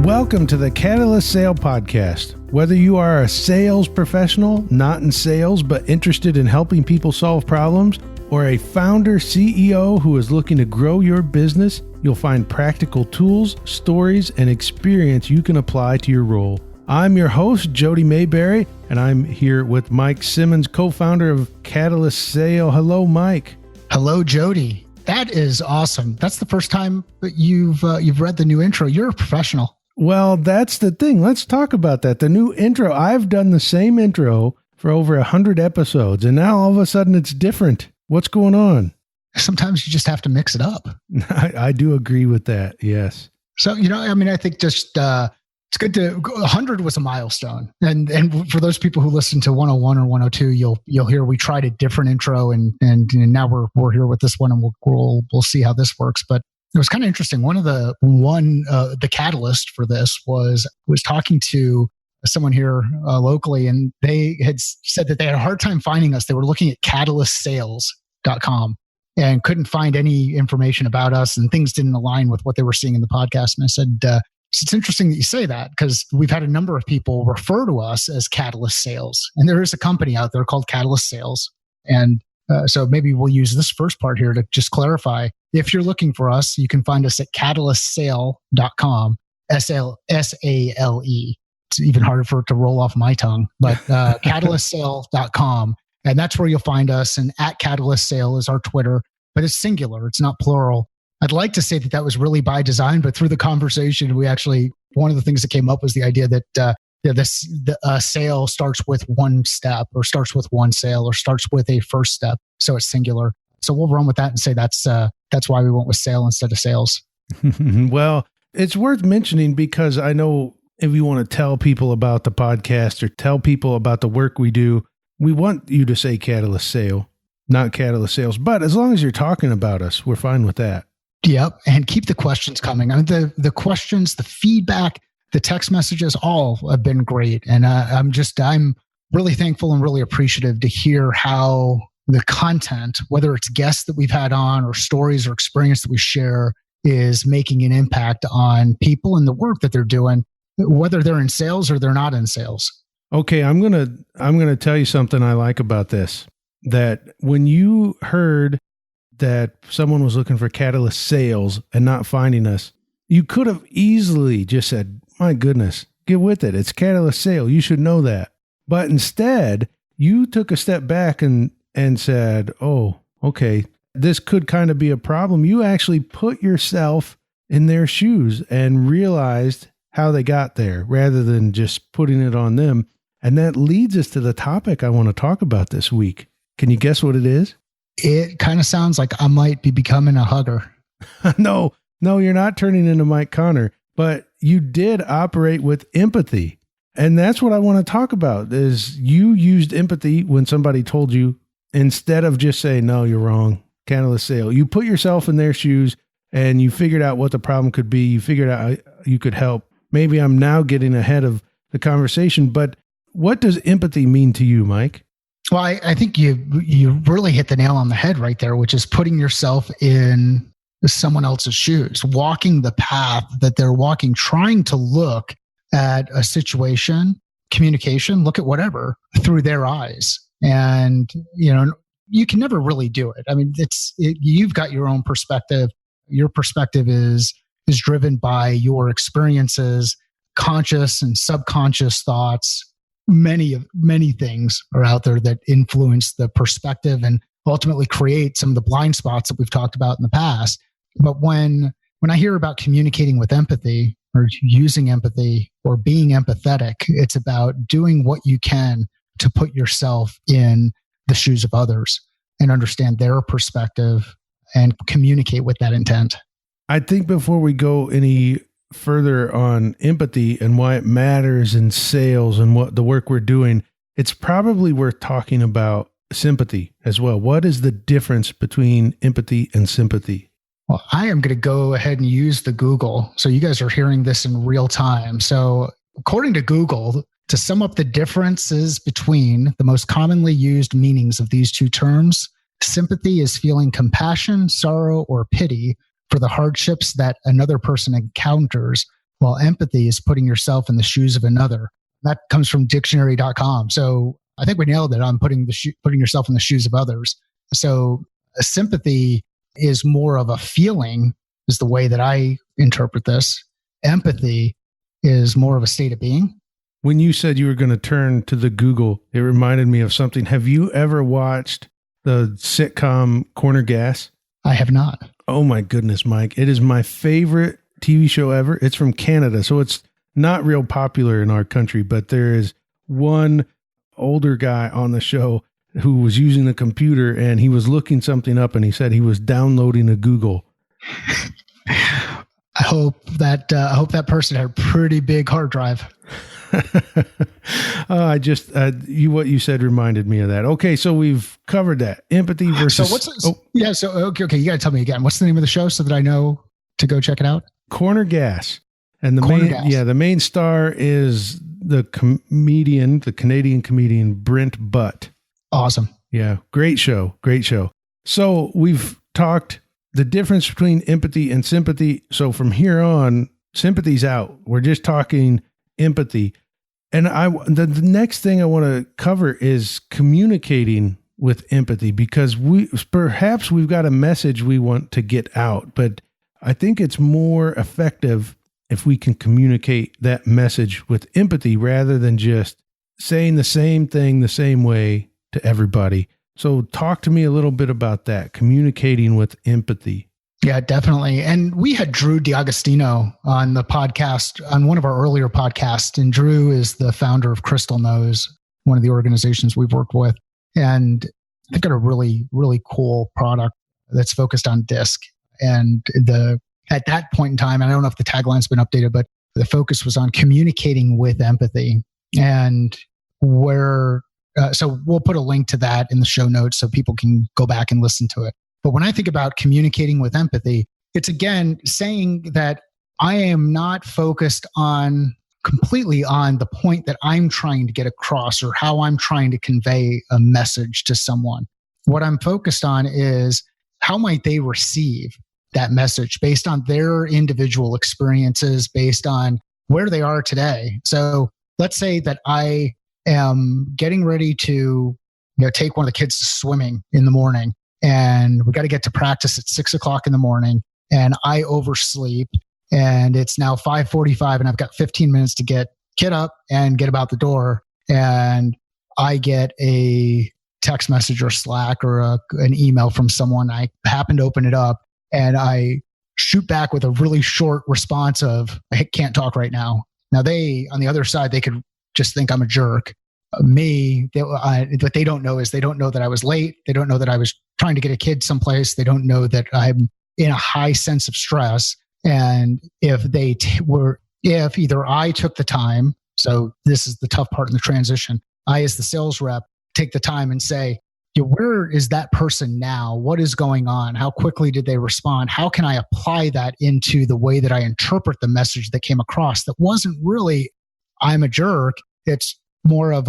Welcome to the Catalyst Sale Podcast. Whether you are a sales professional, not in sales, but interested in helping people solve problems, or a founder, CEO who is looking to grow your business, you'll find practical tools, stories, and experience you can apply to your role. I'm your host, Jody Mayberry, and I'm here with Mike Simmons, co-founder of Catalyst Sale. Hello, Mike. Hello, Jody. That is awesome. That's the first time that you've read the new intro. You're a professional. Well, that's the thing. Let's talk about that. The new intro. I've done the same intro for over 100 episodes, and now all of a sudden it's different. What's going on? Sometimes you just have to mix it up. I do agree with that. Yes. So, I think just it's good to 100 was a milestone. And for those people who listen to 101 or 102, you'll hear we tried a different intro and now we're here with this one, and we'll see how this works. But it was kind of interesting. The catalyst for this was talking to someone here locally, and they had said that they had a hard time finding us. They were looking at CatalystSales.com and couldn't find any information about us, and things didn't align with what they were seeing in the podcast. And I said, it's interesting that you say that, because we've had a number of people refer to us as Catalyst Sales, and there is a company out there called Catalyst Sales. And so maybe we'll use this first part here to just clarify. If you're looking for us, you can find us at CatalystSale.com, SALE. It's even harder for it to roll off my tongue, but CatalystSale.com. And that's where you'll find us. And at Catalyst Sale is our Twitter, but it's singular. It's not plural. I'd like to say that was really by design, but through the conversation, one of the things that came up was the idea that the sale starts with one step, or starts with one sale, or starts with a first step. So it's singular. So we'll run with that and say that's why we went with sale instead of sales. Well, it's worth mentioning, because I know if you want to tell people about the podcast or tell people about the work we do, we want you to say Catalyst Sale, not Catalyst Sales. But as long as you're talking about us, we're fine with that. Yep. And keep the questions coming. I mean, the questions, the feedback, the text messages, all have been great. And I'm really thankful and really appreciative to hear how the content, whether it's guests that we've had on or stories or experience that we share, is making an impact on people and the work that they're doing, whether they're in sales or they're not in sales. Okay, I'm gonna tell you something I like about this. That when you heard that someone was looking for Catalyst Sales and not finding us, you could have easily just said, "My goodness, get with it. It's Catalyst Sale. You should know that." But instead, you took a step back and said, "Oh, okay, this could kind of be a problem." You actually put yourself in their shoes and realized how they got there, rather than just putting it on them. And that leads us to the topic I want to talk about this week. Can you guess what it is? It kind of sounds like I might be becoming a hugger. No, you're not turning into Mike Connor, but you did operate with empathy. And that's what I want to talk about, is you used empathy when somebody told you, instead of just saying, "No, you're wrong, Catalyst Sale." You put yourself in their shoes and you figured out what the problem could be. You figured out how you could help. Maybe I'm now getting ahead of the conversation, but what does empathy mean to you, Mike? Well, I think you really hit the nail on the head right there, which is putting yourself in someone else's shoes, walking the path that they're walking, trying to look at a situation, communication, look at whatever through their eyes. And, you can never really do it. I mean, you've got your own perspective. Your perspective is driven by your experiences, conscious and subconscious thoughts. Many things are out there that influence the perspective and ultimately create some of the blind spots that we've talked about in the past. But when I hear about communicating with empathy, or using empathy, or being empathetic, it's about doing what you can to put yourself in the shoes of others and understand their perspective and communicate with that intent. I think before we go any further on empathy and why it matters in sales and what the work we're doing, it's probably worth talking about sympathy as well. What is the difference between empathy and sympathy? Well, I am going to go ahead and use the Google. So you guys are hearing this in real time. So according to Google, to sum up the differences between the most commonly used meanings of these two terms, sympathy is feeling compassion, sorrow, or pity for the hardships that another person encounters Well, empathy is putting yourself in the shoes of another. That comes from dictionary.com. So I think we nailed it on putting yourself in the shoes of others. So sympathy is more of a feeling, is the way that I interpret this. Empathy is more of a state of being. When you said you were going to turn to the Google, it reminded me of something. Have you ever watched the sitcom Corner Gas? I have not. Oh my goodness, Mike. It is my favorite TV show ever. It's from Canada, so it's not real popular in our country, but there is one older guy on the show who was using the computer and he was looking something up and he said he was downloading a Google. I hope that person had a pretty big hard drive. What you said reminded me of that. Okay, so we've covered that. Empathy versus. Okay. You got to tell me again. What's the name of the show so that I know to go check it out? Corner Gas, and the main star is the Canadian comedian Brent Butt. Awesome. Yeah, great show. So we've talked the difference between empathy and sympathy. So from here on, sympathy's out. We're just talking empathy. And the next thing I want to cover is communicating with empathy, because we've got a message we want to get out, but I think it's more effective if we can communicate that message with empathy rather than just saying the same thing the same way to everybody. So talk to me a little bit about that, communicating with empathy. Yeah, definitely. And we had Drew D'Agostino on the podcast, on one of our earlier podcasts. And Drew is the founder of Crystal Knows, one of the organizations we've worked with. And they've got a really, really cool product that's focused on DISC. And at that point in time, and I don't know if the tagline's been updated, but the focus was on communicating with empathy. And so we'll put a link to that in the show notes so people can go back and listen to it. But when I think about communicating with empathy, it's again saying that I am not focused completely on the point that I'm trying to get across or how I'm trying to convey a message to someone. What I'm focused on is how might they receive that message based on their individual experiences, based on where they are today. So let's say that I am getting ready to take one of the kids to swimming in the morning, and we got to get to practice at 6 o'clock in the morning, and I oversleep, and it's now 5:45, and I've got 15 minutes to get up and get about the door, and I get a text message or Slack or an email from someone. I happen to open it up, and I shoot back with a really short response of, I can't talk right now. Now on the other side, they could just think I'm a jerk. What they don't know is they don't know that I was late. They don't know that I was trying to get a kid someplace. They don't know that I'm in a high sense of stress. And if if either I took the time, so this is the tough part in the transition, I as the sales rep take the time and say, where is that person now? What is going on? How quickly did they respond? How can I apply that into the way that I interpret the message that came across that wasn't really, I'm a jerk. It's more of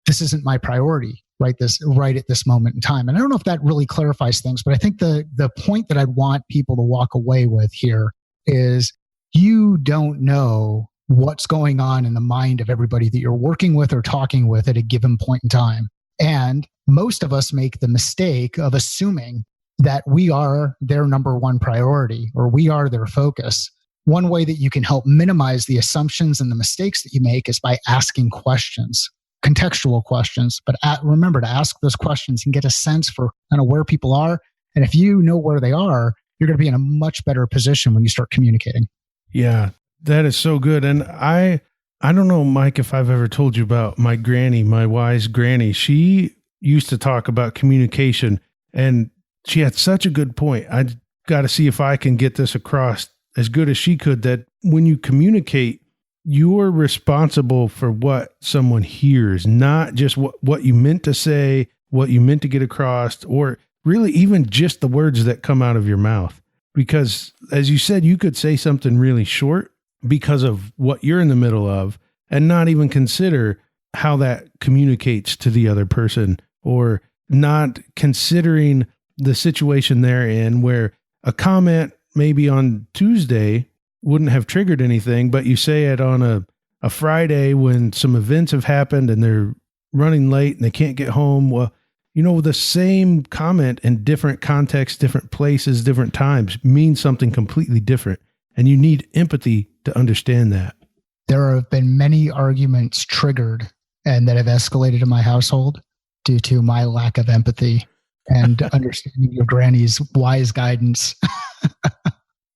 this isn't my priority right at this moment in time. And I don't know if that really clarifies things, but I think the point that I'd want people to walk away with here is you don't know what's going on in the mind of everybody that you're working with or talking with at a given point in time. And most of us make the mistake of assuming that we are their number one priority or we are their focus. One way that you can help minimize the assumptions and the mistakes that you make is by asking questions, contextual questions. But remember to ask those questions and get a sense for kind of where people are. And if you know where they are, you're going to be in a much better position when you start communicating. Yeah, that is so good. And I don't know, Mike, if I've ever told you about my granny, my wise granny. She used to talk about communication, and she had such a good point. I got to see if I can get this across as good as she could, that when you communicate, you're responsible for what someone hears, not just what you meant to say, what you meant to get across, or really even just the words that come out of your mouth. Because as you said, you could say something really short because of what you're in the middle of and not even consider how that communicates to the other person, or not considering the situation they're in, where a comment maybe on Tuesday wouldn't have triggered anything, but you say it on a Friday when some events have happened and they're running late and they can't get home. Well, the same comment in different contexts, different places, different times means something completely different. And you need empathy to understand that. There have been many arguments triggered and that have escalated in my household due to my lack of empathy and understanding your granny's wise guidance.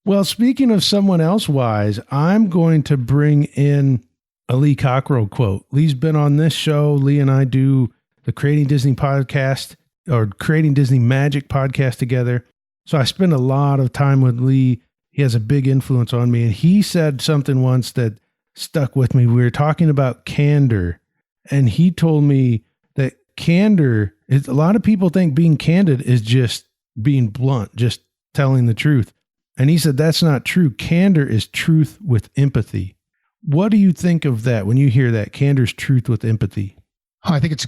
Well, speaking of someone else wise, I'm going to bring in a Lee Cockrell quote. Lee's been on this show. Lee and I do the Creating Disney podcast or Creating Disney Magic podcast together. So I spend a lot of time with Lee. He has a big influence on me. And he said something once that stuck with me. We were talking about candor. And he told me that candor is, a lot of people think being candid is just being blunt, just telling the truth. And he said, that's not true. Candor is truth with empathy. What do you think of that when you hear that? Candor's truth with empathy. I think it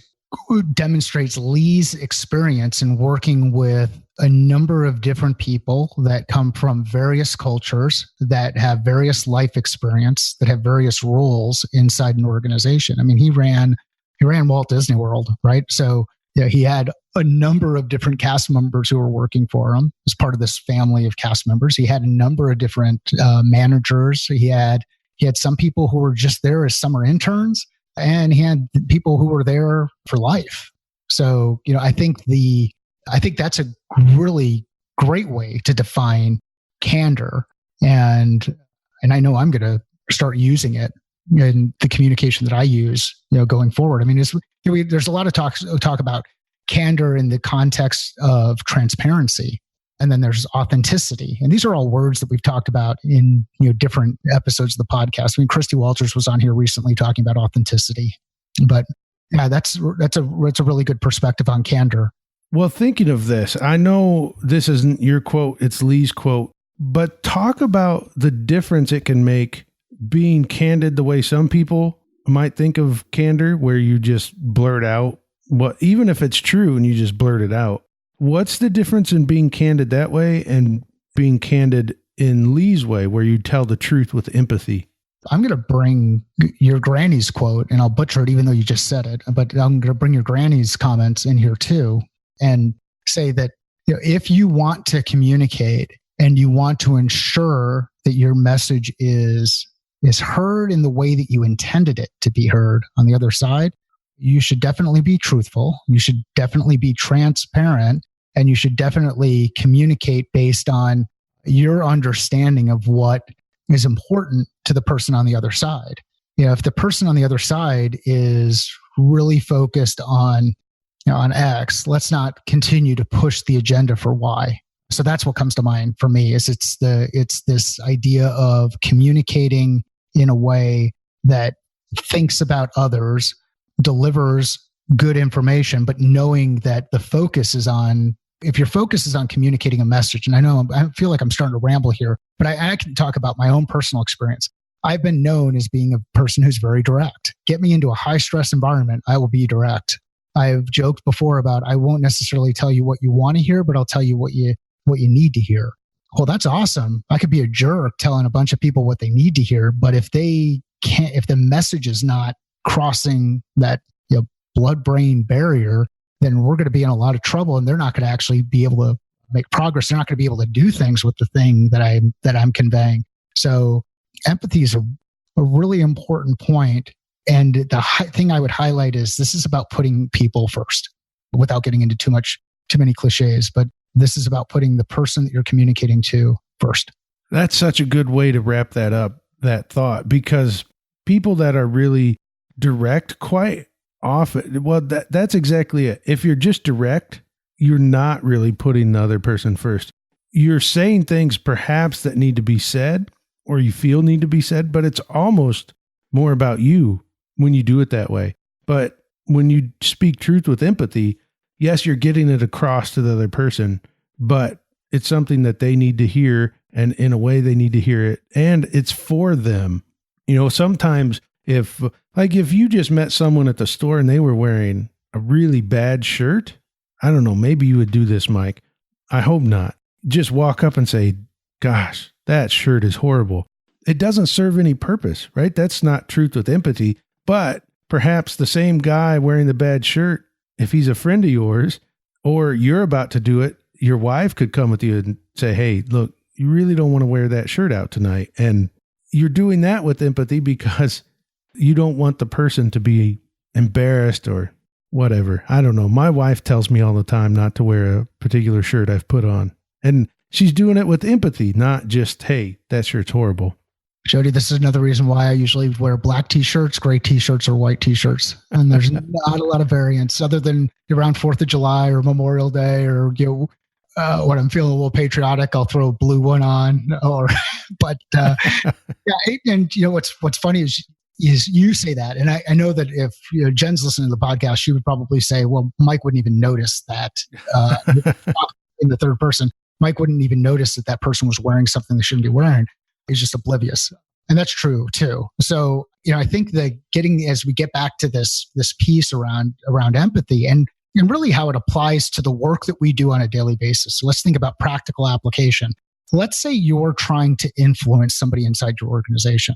demonstrates Lee's experience in working with a number of different people that come from various cultures, that have various life experience, that have various roles inside an organization. I mean, he ran Walt Disney World, right? So he had a number of different cast members who were working for him as part of this family of cast members. He had a number of different managers. He had some people who were just there as summer interns, and he had people who were there for life. So, I think that's a really great way to define candor. And I know I'm going to start using it in the communication that I use, going forward. I mean, there's a lot of talk about candor in the context of transparency. And then there's authenticity. And these are all words that we've talked about in different episodes of the podcast. I mean, Christy Walters was on here recently talking about authenticity. But yeah, that's a really good perspective on candor. Well, thinking of this, I know this isn't your quote, it's Lee's quote, but talk about the difference it can make being candid the way some people might think of candor, where you just blurt out even if it's true and you just blurt it out. What's the difference in being candid that way and being candid in Lee's way, where you tell the truth with empathy? I'm going to bring your granny's quote, and I'll butcher it even though you just said it, but I'm going to bring your granny's comments in here too and say that if you want to communicate and you want to ensure that your message is heard in the way that you intended it to be heard on the other side, you should definitely be truthful. You should definitely be transparent, and you should definitely communicate based on your understanding of what is important to the person on the other side. If the person on the other side is really focused on X, let's not continue to push the agenda for Y. So that's what comes to mind for me. It's this idea of communicating in a way that thinks about others, delivers good information, but knowing that the focus is on, if your focus is on communicating a message, and I feel like I'm starting to ramble here, but I can talk about my own personal experience. I've been known as being a person who's very direct. Get me into a high stress environment, I will be direct. I've joked before about I won't necessarily tell you what you want to hear, but I'll tell you what you need to hear. Well, that's awesome. I could be a jerk telling a bunch of people what they need to hear, but if the message is not crossing that blood-brain barrier, then we're going to be in a lot of trouble, and they're not going to actually be able to make progress. They're not going to be able to do things with the thing that I'm conveying. So empathy is a really important point. And the thing I would highlight is this is about putting people first, without getting into too many cliches, but this is about putting the person that you're communicating to first. That's such a good way to wrap that up, that thought, because people that are really direct quite often, well, that's exactly it. If you're just direct, you're not really putting the other person first. You're saying things perhaps that need to be said or you feel need to be said, but it's almost more about you when you do it that way. But when you speak truth with empathy, yes, you're getting it across to the other person, but it's something that they need to hear, and in a way they need to hear it, and it's for them. Sometimes if you just met someone at the store and they were wearing a really bad shirt, I don't know, maybe you would do this, Mike. I hope not. Just walk up and say, gosh, that shirt is horrible. it doesn't serve any purpose, right? That's not truth with empathy. But perhaps the same guy wearing the bad shirt, if he's a friend of yours, or you're about to do it, your wife could come with you and say, hey, look, you really don't want to wear that shirt out tonight. And you're doing that with empathy because you don't want the person to be embarrassed or whatever. I don't know. My wife tells me all the time not to wear a particular shirt I've put on. And she's doing it with empathy, not just, hey, that shirt's horrible. Jody, this is another reason why I usually wear black t-shirts, gray t-shirts, or white t-shirts. And there's not a lot of variance other than around 4th of July or Memorial Day, or, when I'm feeling a little patriotic, I'll throw a blue one on. But and what's funny is you say that. And I know that if Jen's listening to the podcast, she would probably say, well, Mike wouldn't even notice that in the third person. Mike wouldn't even notice that person was wearing something they shouldn't be wearing. He's just oblivious. And that's true too. So, I think that as we get back to this piece around empathy and really how it applies to the work that we do on a daily basis. So let's think about practical application. Let's say you're trying to influence somebody inside your organization.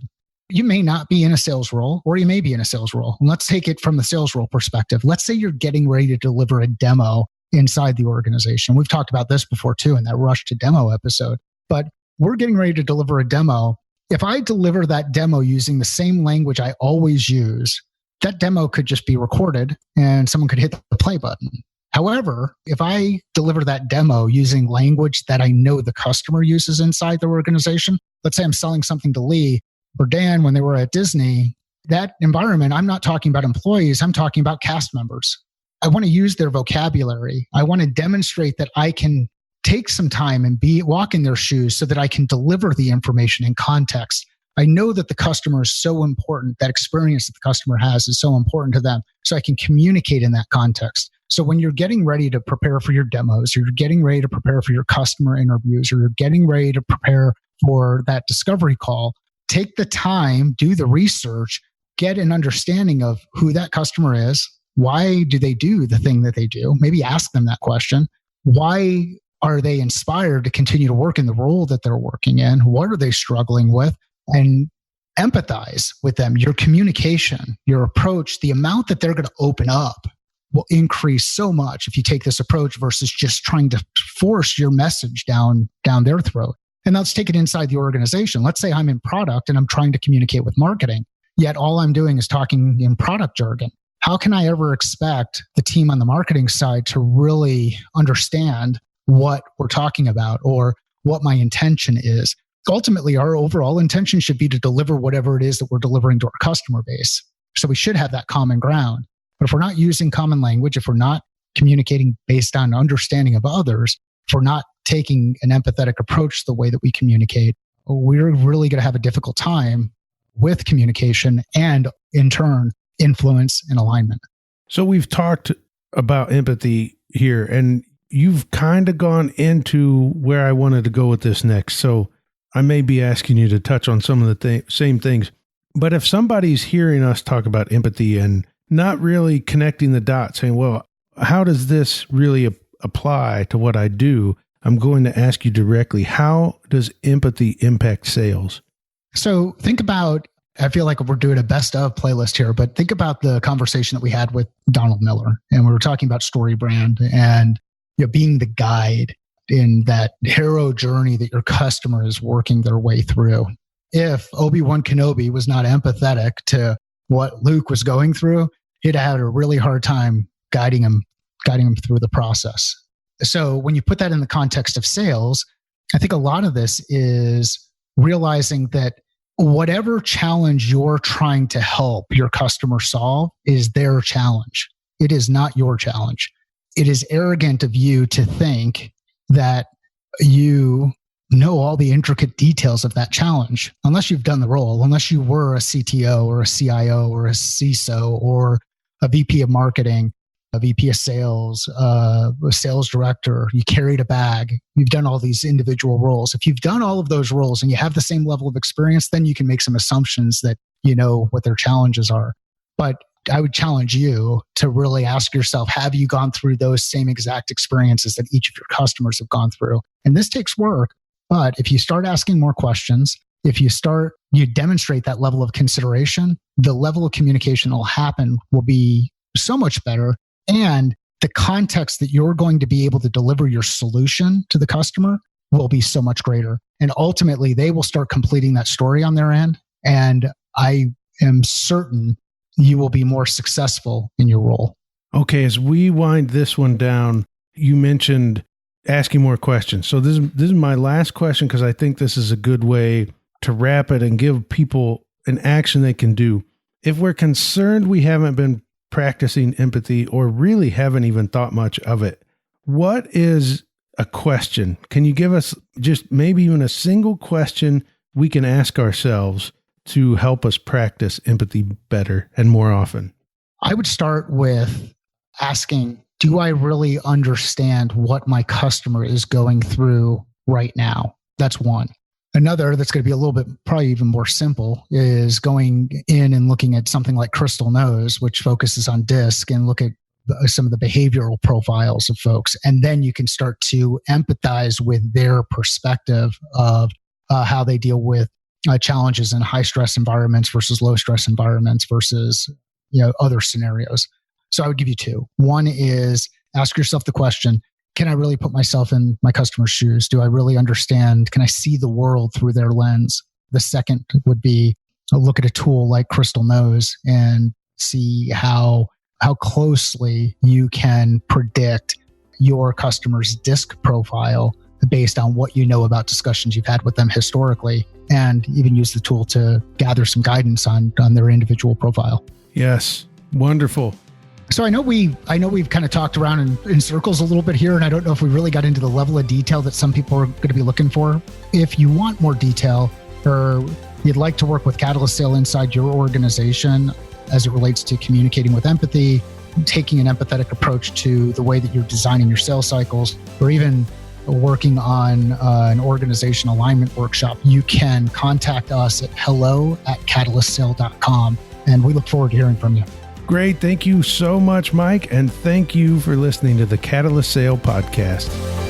You may not be in a sales role, or you may be in a sales role. And let's take it from the sales role perspective. Let's say you're getting ready to deliver a demo inside the organization. We've talked about this before too in that rush to demo episode. But we're getting ready to deliver a demo. If I deliver that demo using the same language I always use, that demo could just be recorded and someone could hit the play button. However, if I deliver that demo using language that I know the customer uses inside the organization, let's say I'm selling something to Lee or Dan when they were at Disney, that environment, I'm not talking about employees, I'm talking about cast members. I want to use their vocabulary. I want to demonstrate that I can take some time and walk in their shoes so that I can deliver the information in context. I know that the customer is so important. That experience that the customer has is so important to them. So I can communicate in that context. So when you're getting ready to prepare for your demos, or you're getting ready to prepare for your customer interviews, or you're getting ready to prepare for that discovery call, take the time, do the research, get an understanding of who that customer is. Why do they do the thing that they do? Maybe ask them that question. Why are they inspired to continue to work in the role that they're working in? What are they struggling with? And empathize with them. Your communication, your approach, the amount that they're going to open up will increase so much if you take this approach versus just trying to force your message down their throat. And let's take it inside the organization. Let's say I'm in product and I'm trying to communicate with marketing, yet all I'm doing is talking in product jargon. How can I ever expect the team on the marketing side to really understand what we're talking about or what my intention is? Ultimately, our overall intention should be to deliver whatever it is that we're delivering to our customer base. So we should have that common ground. But if we're not using common language, if we're not communicating based on understanding of others, if we're not taking an empathetic approach the way that we communicate, we're really going to have a difficult time with communication and, in turn, influence and alignment. So we've talked about empathy here, and you've kind of gone into where I wanted to go with this next. So I may be asking you to touch on some of the same things. But if somebody's hearing us talk about empathy and not really connecting the dots, saying, well, how does this really apply to what I do? I'm going to ask you directly, how does empathy impact sales? So think about, I feel like we're doing a best of playlist here, but think about the conversation that we had with Donald Miller. And we were talking about story brand and being the guide in that hero journey that your customer is working their way through. If Obi-Wan Kenobi was not empathetic to what Luke was going through, he'd have had a really hard time guiding him through the process. So when you put that in the context of sales, I think a lot of this is realizing that whatever challenge you're trying to help your customer solve is their challenge. It is not your challenge. It is arrogant of you to think that you know all the intricate details of that challenge, unless you've done the role, unless you were a CTO or a CIO or a CISO or a VP of marketing, a VP of sales, a sales director. You carried a bag. You've done all these individual roles. If you've done all of those roles and you have the same level of experience, then you can make some assumptions that you know what their challenges are. But I would challenge you to really ask yourself, have you gone through those same exact experiences that each of your customers have gone through? And this takes work, but if you start asking more questions, if you demonstrate that level of consideration, the level of communication that will happen will be so much better. And the context that you're going to be able to deliver your solution to the customer will be so much greater. And ultimately, they will start completing that story on their end. And I am certain you will be more successful in your role. Okay, as we wind this one down, you mentioned asking more questions. So this is my last question, because I think this is a good way to wrap it and give people an action they can do. If we're concerned we haven't been practicing empathy or really haven't even thought much of it, what is a question? Can you give us just maybe even a single question we can ask ourselves to help us practice empathy better and more often? I would start with asking, do I really understand what my customer is going through right now? That's one. Another that's going to be a little bit, probably even more simple, is going in and looking at something like Crystal Knows, which focuses on DISC, and look at some of the behavioral profiles of folks. And then you can start to empathize with their perspective of how they deal with challenges in high stress environments versus low stress environments versus other scenarios. So I would give you two. One is ask yourself the question, can I really put myself in my customer's shoes? Do I really understand? Can I see the world through their lens? The second would be look at a tool like Crystal Knows and see how closely you can predict your customer's DISC profile based on what you know about discussions you've had with them historically, and even use the tool to gather some guidance on their individual profile. Yes. Wonderful. So I know we've kind of talked around in circles a little bit here, and I don't know if we really got into the level of detail that some people are going to be looking for. If you want more detail, or you'd like to work with Catalyst Sale inside your organization as it relates to communicating with empathy, taking an empathetic approach to the way that you're designing your sales cycles, or even working on an organization alignment workshop, you can contact us at hello@catalystsale.com, and we look forward to hearing from you. Great. Thank you so much, Mike. And thank you for listening to the Catalyst Sale Podcast.